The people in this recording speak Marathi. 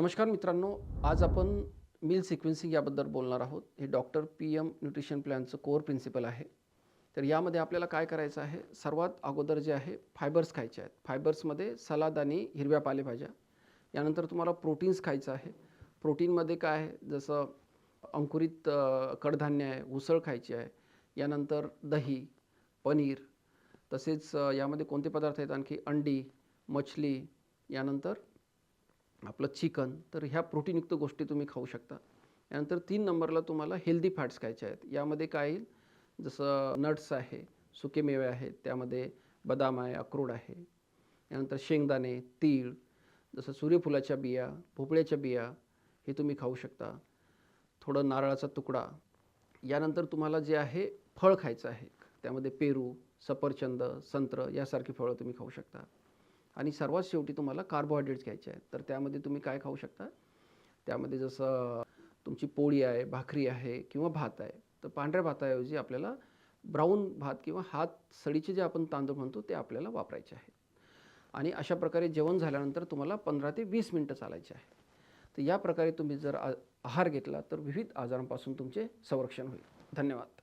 नमस्कार मित्रांनो, आज आपण मील सिक्वेन्सिंग याबद्दल बोलणार आहोत. हे डॉक्टर PM न्यूट्रिशन प्लॅनचं कोर प्रिन्सिपल आहे. तर यामध्ये आपल्याला काय करायचं आहे, सर्वात अगोदर जे आहे फायबर्स खायचे आहेत. फायबर्समध्ये सलाद आणि हिरव्या पालेभाज्या. यानंतर तुम्हाला प्रोटीन्स खायचं आहे. प्रोटीनमध्ये काय आहे, जसं अंकुरित कडधान्य आहे, उसळ खायची आहे. यानंतर दही, पनीर, तसेच यामध्ये कोणते पदार्थ आहेत आणखी अंडी, मछली, यानंतर आपलं चिकन. तर ह्या प्रोटीनयुक्त गोष्टी तुम्ही खाऊ शकता. यानंतर 3 नंबरला तुम्हाला हेल्दी फॅट्स खायचे आहेत. यामध्ये काय येईल, जसं नट्स आहे, सुके मेवे आहेत, त्यामध्ये बदाम आहे, अक्रोड आहे. यानंतर शेंगदाणे, तीळ, जसं सूर्यफुलाच्या बिया, भोपळ्याच्या बिया हे तुम्ही खाऊ शकता. थोडं नारळाचा तुकडा. यानंतर तुम्हाला जे आहे फळ खायचं आहे. त्यामध्ये पेरू, सफरचंद, संत्र यासारखी फळं तुम्ही खाऊ शकता. आणि सर्वात शेवटी तुम्हाला कार्बोहायड्रेट्स घ्यायचे आहेत. तर त्यामध्ये तुम्ही काय खाऊ शकता, त्यामध्ये जसं तुमची पोळी आहे, भाकरी आहे किंवा भात आहे. तर पांढऱ्या भाताऐवजी आपल्याला ब्राऊन भात किंवा हात सडीचे जे आपण तांदूळ म्हणतो ते आपल्याला वापरायचे आहे. आणि अशा प्रकारे जेवण झाल्यानंतर तुम्हाला 15 ते 20 मिनटं चालायचे आहे. तर या प्रकारे तुम्ही जर आहार घेतला तर विविध आजारांपासून तुमचे संरक्षण होईल. धन्यवाद.